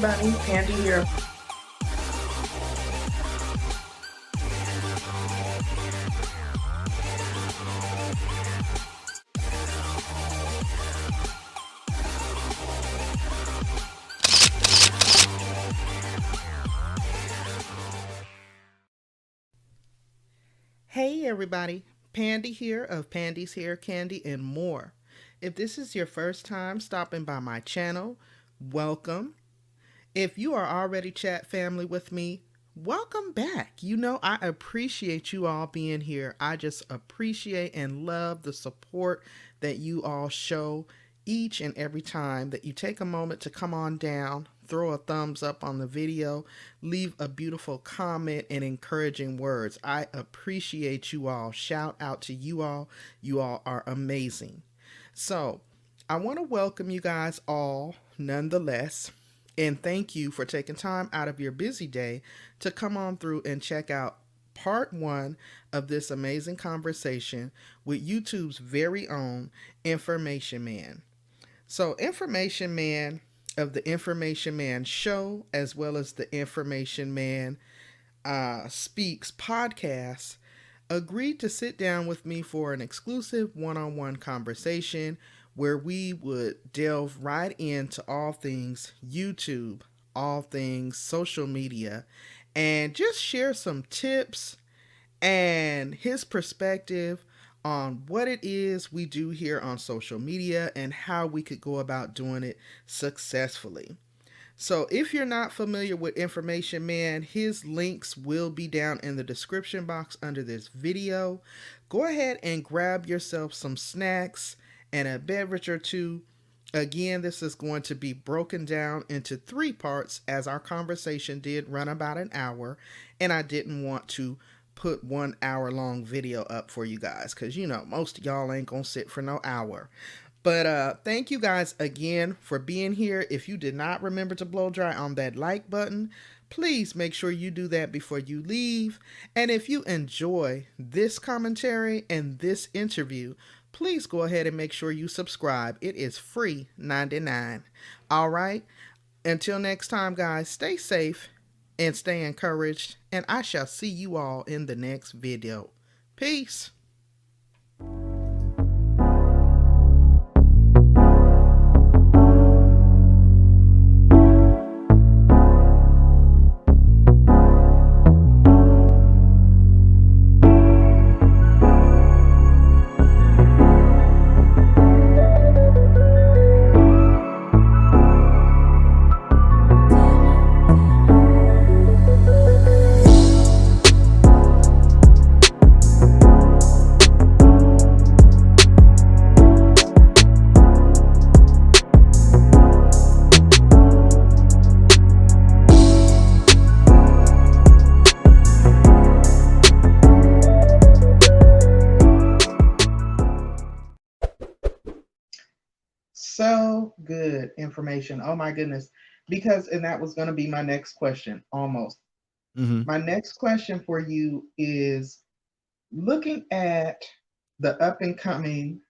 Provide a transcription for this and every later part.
everybody, Pandi here. Hey everybody, Pandi here of Pandi's Hair, Candy, and more. If this is your first time stopping by my channel, welcome. If you are already chat family with me, welcome back. You know, I appreciate you all being here. I just appreciate and love the support that you all show each and every time that you take a moment to come on down, throw a thumbs up on the video, leave a beautiful comment and encouraging words. I appreciate you all. Shout out to you all. You all are amazing. So, I want to welcome you guys all nonetheless. And thank you for taking time out of your busy day to come on through and check out part one of this amazing conversation with YouTube's very own Information Man. So, Information Man of the Information Man Show, as well as the Information Man Speaks podcast, agreed to sit down with me for an exclusive one on one conversation where we would delve right into all things YouTube, all things social media, and just share some tips and his perspective on what it is we do here on social media and how we could go about doing it successfully. So, if you're not familiar with Information Man, his links will be down in the description box under this video. Go ahead and grab yourself some snacks and a beverage or two. Again, this is going to be broken down into three parts as our conversation did run about an hour, and I didn't want to put 1 hour long video up for you guys because you know most of y'all ain't gonna sit for no hour. But thank you guys again for being here. If you did not remember to blow dry on that like button, please make sure you do that before you leave. And if you enjoy this commentary and this interview, please go ahead and make sure you subscribe. It is free 99. All right. Until next time, guys, stay safe and stay encouraged. And I shall see you all in the next video. Peace. So good information. Oh my goodness. Because, and that was going to be my next question almost. My next question for you is looking at the up and coming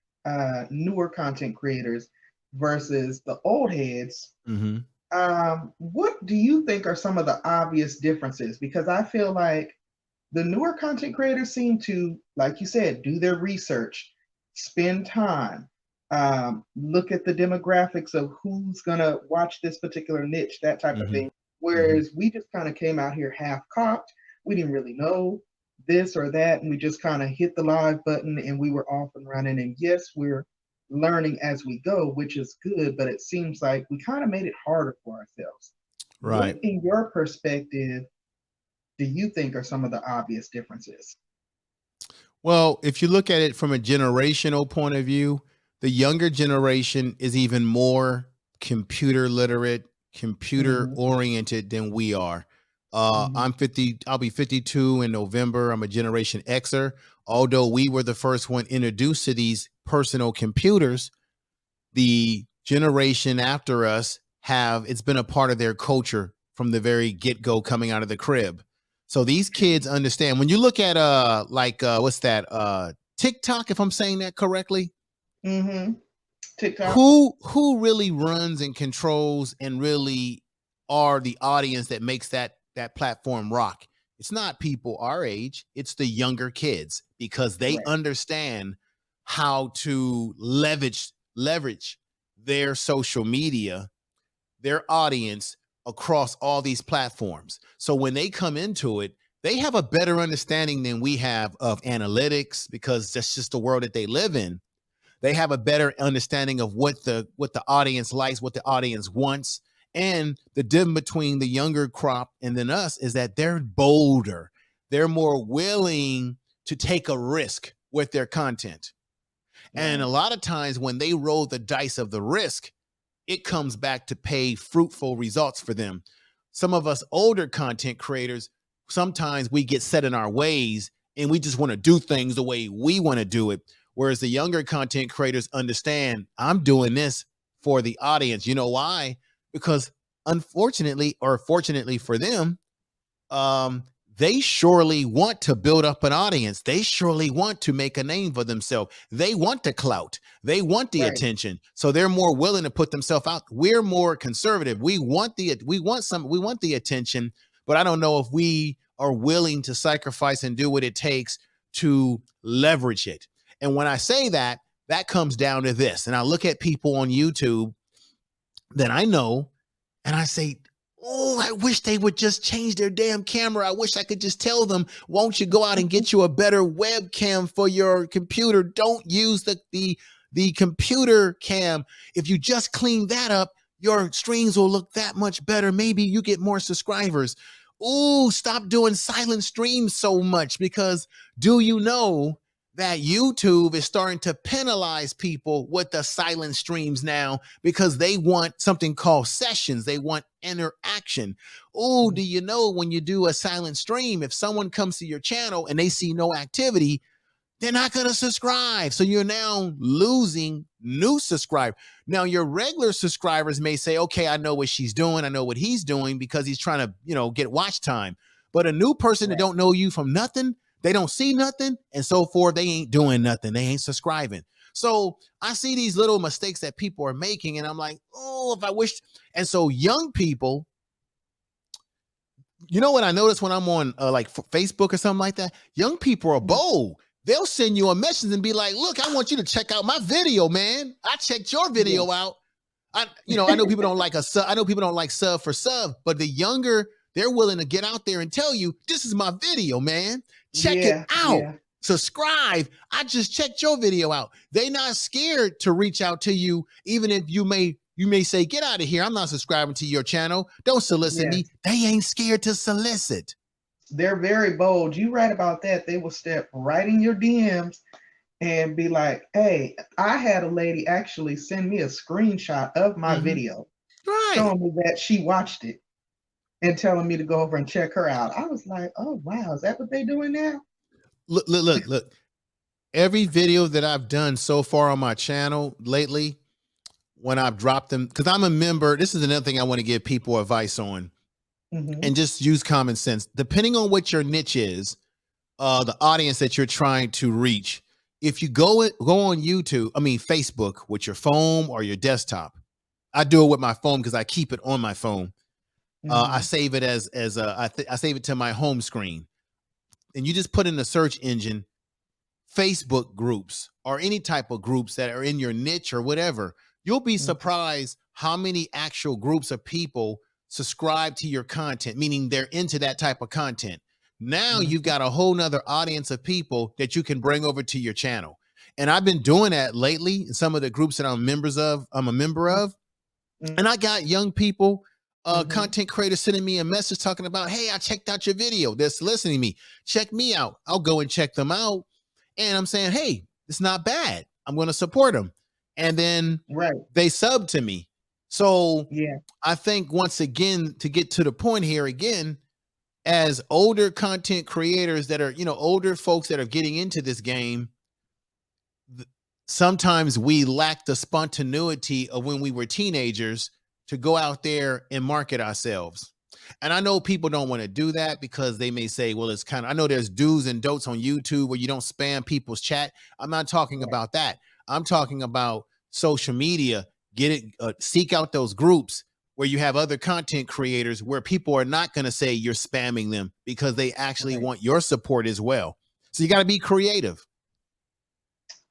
newer content creators versus the old heads. What do you think are some of the obvious differences? Because I feel like the newer content creators seem to, like you said, do their research, spend time, look at the demographics of who's gonna watch this particular niche, that type of thing. Whereas we just kind of came out here half cocked. We didn't really know this or that, and we just kind of hit the live button and we were off and running. And yes, we're learning as we go, which is good, but it seems like we kind of made it harder for ourselves. Right. What, in your perspective, do you think are some of the obvious differences? Well, if you look at it from a generational point of view, the younger generation is even more computer literate, computer oriented than we are. I'm 50, I'll be 52 in November. I'm a Generation Xer. Although we were the first one introduced to these personal computers, the generation after us it's been a part of their culture from the very get-go coming out of the crib. So these kids understand. When you look at what's that? TikTok, if I'm saying that correctly. TikTok. Who really runs and controls and really are the audience that makes that platform rock. It's not people our age, it's the younger kids, because they Right. understand how to leverage their social media, their audience across all these platforms. So when they come into it, they have a better understanding than we have of analytics, because that's just the world that they live in. They have a better understanding of what the audience likes, what the audience wants. And the difference between the younger crop and then us is that they're bolder. They're more willing to take a risk with their content. And a Right. lot of times when they roll the dice of the risk, it comes back to pay fruitful results for them. Some of us older content creators, sometimes we get set in our ways and we just want to do things the way we want to do it. Whereas the younger content creators understand, I'm doing this for the audience. You know why? Because unfortunately, or fortunately for them, um, they surely want to build up an audience. They surely want to make a name for themselves. They want the clout. They want the Right. attention. So they're more willing to put themselves out. We're more conservative. We want the attention, but I don't know if we are willing to sacrifice and do what it takes to leverage it. And when I say that, that comes down to this. And I look at people on YouTube that I know and I say, oh, I wish they would just change their damn camera. I wish I could just tell them, won't you go out and get you a better webcam for your computer? Don't use the computer cam. If you just clean that up, your streams will look that much better. Maybe you get more subscribers. Ooh, stop doing silent streams so much, because do you know that YouTube is starting to penalize people with the silent streams now, because they want something called sessions. They want interaction. Oh, do you know when you do a silent stream, if someone comes to your channel and they see no activity, they're not going to subscribe. So you're now losing new subscribers. Now, your regular subscribers may say, okay, I know what she's doing. I know what he's doing, because he's trying to, get watch time. But a new person that Right. don't know you from nothing, they don't see nothing, and so forth, they ain't doing nothing. They ain't subscribing. So I see these little mistakes that people are making, and I'm like, oh, if I wish. And so young people, you know what I notice when I'm on like Facebook or something like that? Young people are Mhm. bold. They'll send you a message and be like, "Look, I want you to check out my video, man. I checked your Yeah. video out." I know people don't like a sub. I know people don't like sub for sub, but the younger, they're willing to get out there and tell you, "This is my video, man. Check it Yeah. out. Yeah. Subscribe. I just checked your video out." They're not scared to reach out to you, even if you may say, "Get out of here. I'm not subscribing to your channel. Don't solicit me." Yes. They ain't scared to solicit. They're very bold. You right about that. They will step right in your DMs and be like, hey, I had a lady actually send me a screenshot of my Mm-hmm. video Right. showing me that she watched it and telling me to go over and check her out. I was like, oh, wow, is that what they're doing now? Look. Every video that I've done so far on my channel lately, when I've dropped them, because I'm a member, this is another thing I want to give people advice on, Hmm. and just use common sense. Depending on what your niche is, the audience that you're trying to reach, if you go on YouTube, Facebook, with your phone or your desktop. I do it with my phone because I keep it on my phone. I Hmm. save it I save it to my home screen, and you just put in the search engine Facebook groups or any type of groups that are in your niche or whatever. You'll be Hmm. surprised how many actual groups of people subscribe to your content, meaning they're into that type of content. Now you've Hmm. got a whole nother audience of people that you can bring over to your channel. And I've been doing that lately in some of the groups that I'm a member of. And I got young people, Hmm. content creators sending me a message talking about, hey, I checked out your video. They're listening to me. Check me out. I'll go and check them out. And I'm saying, hey, it's not bad. I'm going to support them. And then Right. they sub to me. So Yeah. I think, once again, to get to the point here again, as older content creators that are, older folks that are getting into this game, sometimes we lack the spontaneity of when we were teenagers to go out there and market ourselves. And I know people don't want to do that because they may say, well, it's kind of, I know there's do's and don'ts on YouTube where you don't spam people's chat. I'm not talking Right. about that. I'm talking about social media. Get it, seek out those groups where you have other content creators where people are not going to say you're spamming them because they actually Right. want your support as well. So you got to be creative.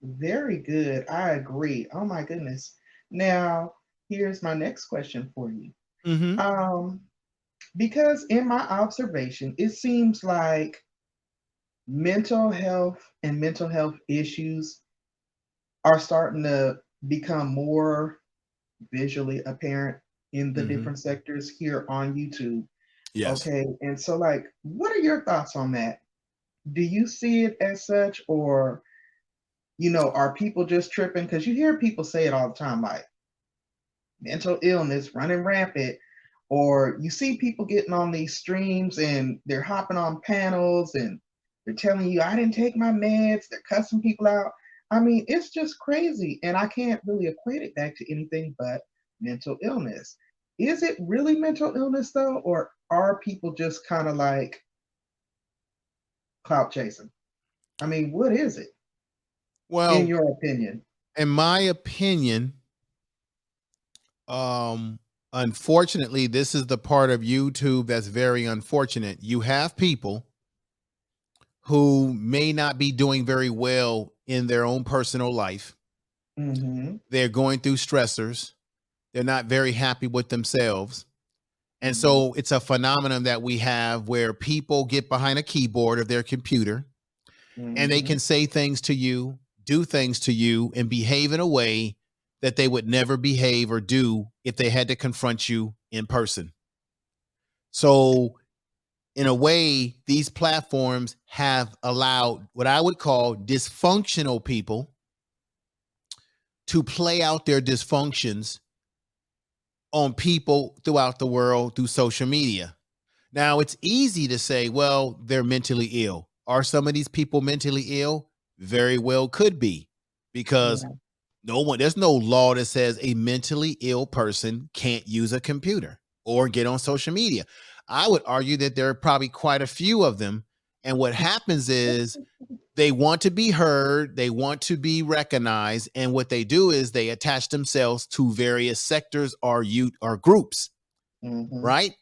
Very good. I agree. Oh my goodness. Now, here's my next question for you. Mm-hmm. Um, because in my observation, it seems like mental health and mental health issues are starting to become more visually apparent in the Mm-hmm. different sectors here on YouTube. Yes. Okay. And so, like, what are your thoughts on that? Do you see it as such, or, are people just tripping? Because you hear people say it all the time, like, mental illness running rampant, or you see people getting on these streams and they're hopping on panels and they're telling you, I didn't take my meds, they're cussing people out. I mean, it's just crazy. And I can't really equate it back to anything but mental illness. Is it really mental illness though, or are people just kind of like clout chasing? I mean, what is it in Well, your opinion? in my opinion, um, unfortunately, this is the part of YouTube that's very unfortunate. You have people who may not be doing very well in their own personal life. Mm-hmm. They're going through stressors. They're not very happy with themselves. And Mm-hmm. so it's a phenomenon that we have where people get behind a keyboard of their computer and they Mm-hmm. can say things to you, do things to you, and behave in a way that they would never behave or do if they had to confront you in person. So, in a way, these platforms have allowed what I would call dysfunctional people to play out their dysfunctions on people throughout the world through social media. Now, it's easy to say, well, they're mentally ill. Are some of these people mentally ill? Very well could be, because Yeah. there's no law that says a mentally ill person can't use a computer or get on social media. I would argue that there are probably quite a few of them. And what happens is they want to be heard, they want to be recognized. And what they do is they attach themselves to various sectors or youth or groups, Mm-hmm. right?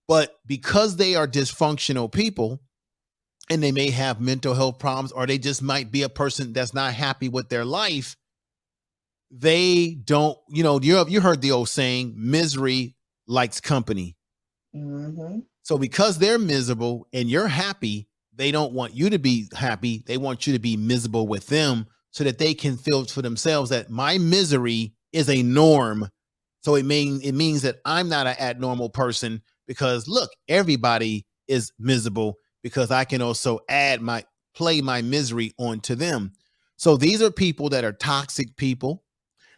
But because they are dysfunctional people and they may have mental health problems, or they just might be a person that's not happy with their life, they don't, you heard the old saying, misery likes company. Mm-hmm. So because they're miserable and you're happy, they don't want you to be happy. They want you to be miserable with them so that they can feel for themselves that my misery is a norm. So it means that I'm not an abnormal person, because look, everybody is miserable, because I can also play my misery onto them. So these are people that are toxic people.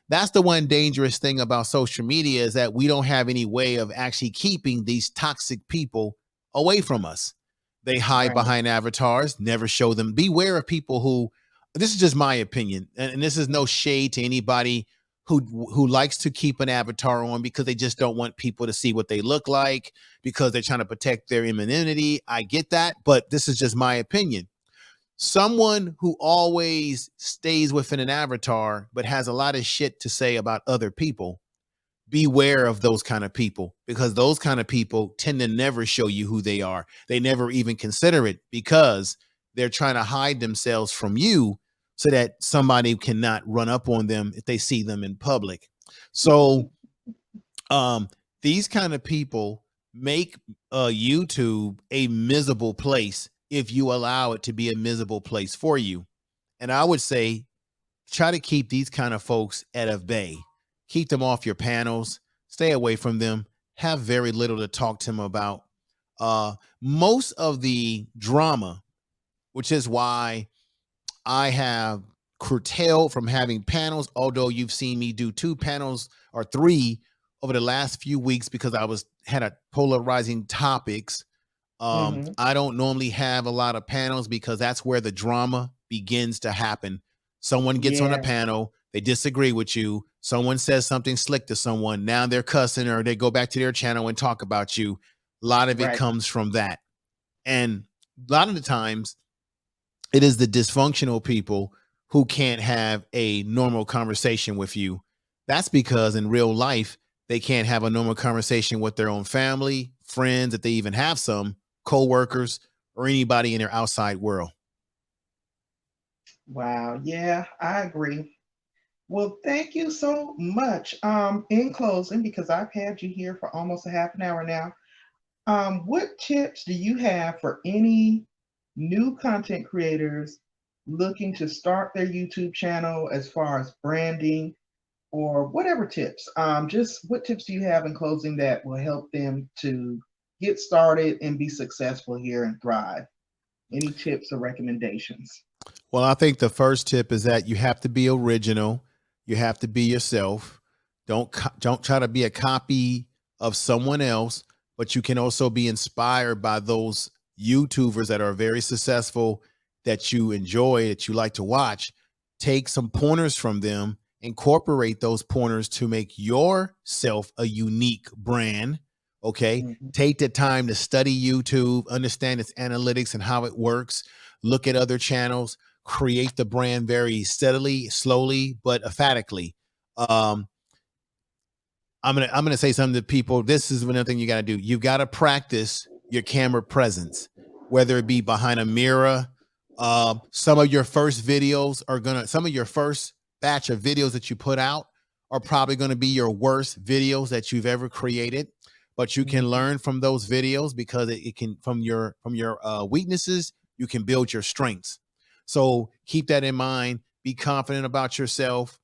That's the one dangerous thing about social media, is that we don't have any way of actually keeping these toxic people away from us. They hide Right. behind avatars, never show them. Beware of people who, this is just my opinion, and this is no shade to anybody who likes to keep an avatar on because they just don't want people to see what they look like, because they're trying to protect their anonymity. I get that, but this is just my opinion. Someone who always stays within an avatar but has a lot of shit to say about other people, beware of those kind of people, because those kind of people tend to never show you who they are. They never even consider it, because they're trying to hide themselves from you so that somebody cannot run up on them if they see them in public. So um these kind of people make YouTube a miserable place if you allow it to be a miserable place for you. And I would say, try to keep these kind of folks at a bay. Keep them off your panels. Stay away from them. Have very little to talk to them about. Most of the drama, which is why I have curtailed from having panels, although you've seen me do 2 panels or 3 over the last few weeks, because I was had a polarizing topics. Mm-hmm. I don't normally have a lot of panels because that's where the drama begins to happen. Someone gets on a Yeah. panel, they disagree with you. Someone says something slick to someone. Now they're cussing, or they go back to their channel and talk about you. A lot of it Right. comes from that. And a lot of the times, it is the dysfunctional people who can't have a normal conversation with you. That's because in real life, They can't have a normal conversation with their own family, friends, if they even have some, co-workers, or anybody in their outside world. Wow. Yeah, I agree. Well, thank you so much. In closing, because I've had you here for almost a half an hour now, what tips do you have for any new content creators looking to start their YouTube channel as far as branding or whatever tips? Just what tips do you have in closing that will help them to get started and be successful here and thrive? Any tips or recommendations? Well, I think the first tip is that you have to be original. You have to be yourself. Don't try to be a copy of someone else, but you can also be inspired by those YouTubers that are very successful that you enjoy, that you like to watch. Take some pointers from them, incorporate those pointers to make yourself a unique brand. Okay. Mhm. Take the time to study YouTube, understand its analytics and how it works, look at other channels, create the brand very steadily, slowly, but emphatically. Um, I'm gonna say something to people. This is another thing you got to do. You got to practice your camera presence, whether it be behind a mirror. Some of your first videos are gonna. Some of your first batch of videos that you put out are probably going to be your worst videos that you've ever created. But you can Mhm. learn from those videos because it can from your weaknesses you can build your strengths. So keep that in mind. Be confident about yourself.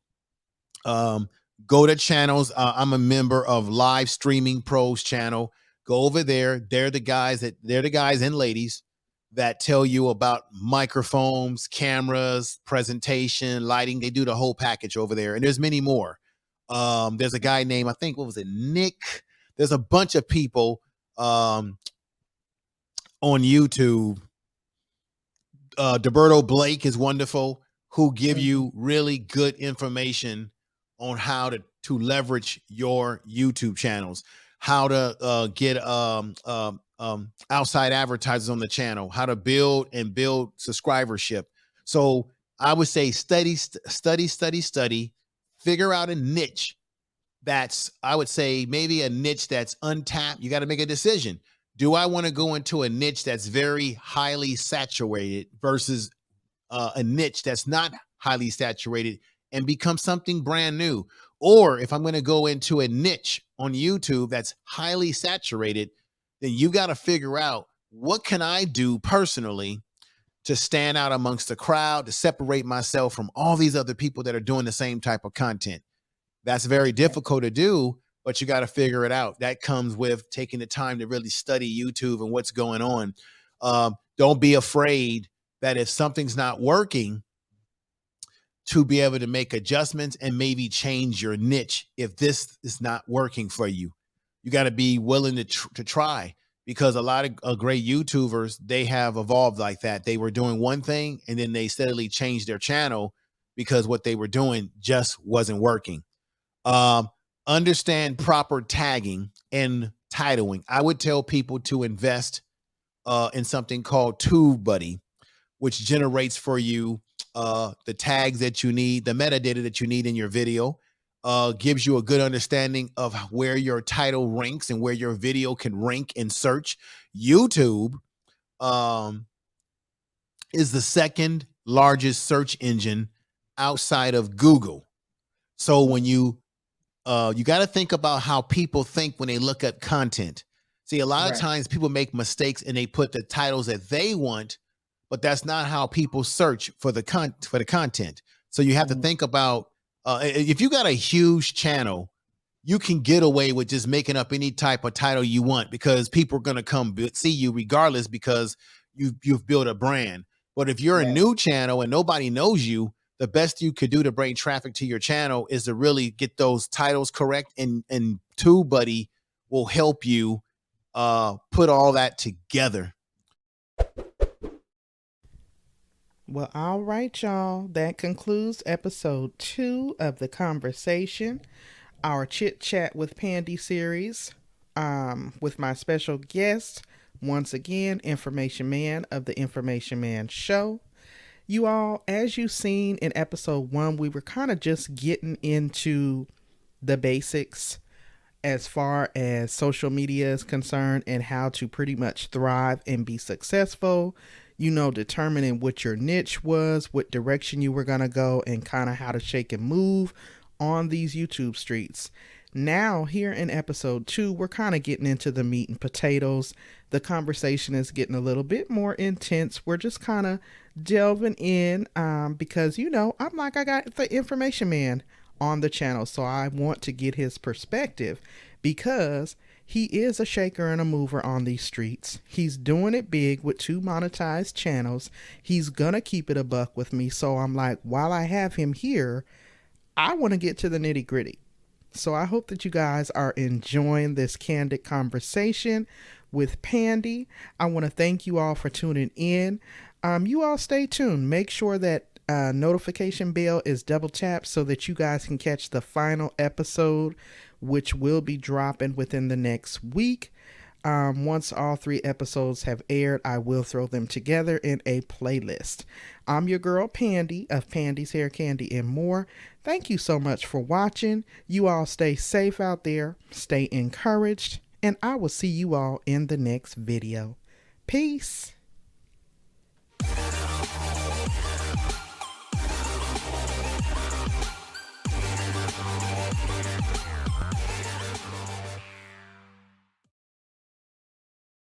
um, Go to channels. I'm a member of Live Streaming Pros channel. Go over there. They're the guys and ladies that tell you about microphones, cameras, presentation, lighting. They do the whole package over there, and there's many more. There's a guy named, I think, what was it, Nick? There's a bunch of people um, on YouTube. Deberto Blake is wonderful, who give Mhm. you really good information on how to leverage your YouTube channels, how to get outside advertisers on the channel, how to build subscribership. So I would say study, figure out a niche that's, I would say, maybe a niche that's untapped. You got to make a decision. Do I want to go into a niche that's very highly saturated versus a niche that's not highly saturated and become something brand new? Or if I'm going to go into a niche on YouTube that's highly saturated, then you got to figure out, what can I do personally to stand out amongst the crowd, to separate myself from all these other people that are doing the same type of content. That's very Right. difficult to do, but you got to figure it out. That comes with taking the time to really study YouTube and what's going on. Don't be afraid that if something's not working, to be able to make adjustments and maybe change your niche if this is not working for you. You got to be willing to try, because a lot of great YouTubers, they have evolved like that. They were doing one thing and then they steadily changed their channel because what they were doing just wasn't working. um, Understand proper tagging and titling. I would tell people to invest in something called TubeBuddy, which generates for you the tags that you need, the metadata that you need in your video. Gives you a good understanding of where your title ranks and where your video can rank in search. YouTube um, is the second largest search engine outside of Google. So when Mhm. you got to think about how people think when they look at content. See, a lot of Right. times people make mistakes and they put the titles that they want, but that's not how people search for the content. So you have to Mhm. think about, if you got a huge channel, you can get away with just making up any type of title you want because people are going to come see you regardless, because you've built a brand. But if you're a Right. new channel and nobody knows you, the best you could do to bring traffic to your channel is to really get those titles correct, and TubeBuddy will help you put all that together. Well, all right, y'all. That concludes episode 2 of the conversation, our Chit Chat with Pandi series, with my special guest, once again, Information Man of the Information Man Show. You all, as you've seen in episode 1, we were kind of just getting into the basics as far as social media is concerned and how to pretty much thrive and be successful, determining what your niche was, what direction you were going to go, and kind of how to shake and move on these YouTube streets. Now, here in episode 2, we're kind of getting into the meat and potatoes. The conversation is getting a little bit more intense. We're just kind of delving in because, I got the information man on the channel, so I want to get his perspective because he is a shaker and a mover on these streets. He's doing it big with 2 monetized channels. He's gonna keep it a buck with me, so I'm like, while I have him here, I want to get to the nitty gritty. So I hope that you guys are enjoying this candid conversation with Pandi. I want to thank you all for tuning in. You all stay tuned. Make sure that notification bell is double tapped so that you guys can catch the final episode, which will be dropping within the next week. Once all 3 episodes have aired, I will throw them together in a playlist. I'm your girl Pandi of Pandi's Hair, Candy, and More. Thank you so much for watching. You all stay safe out there, stay encouraged, and I will see you all in the next video. Peace.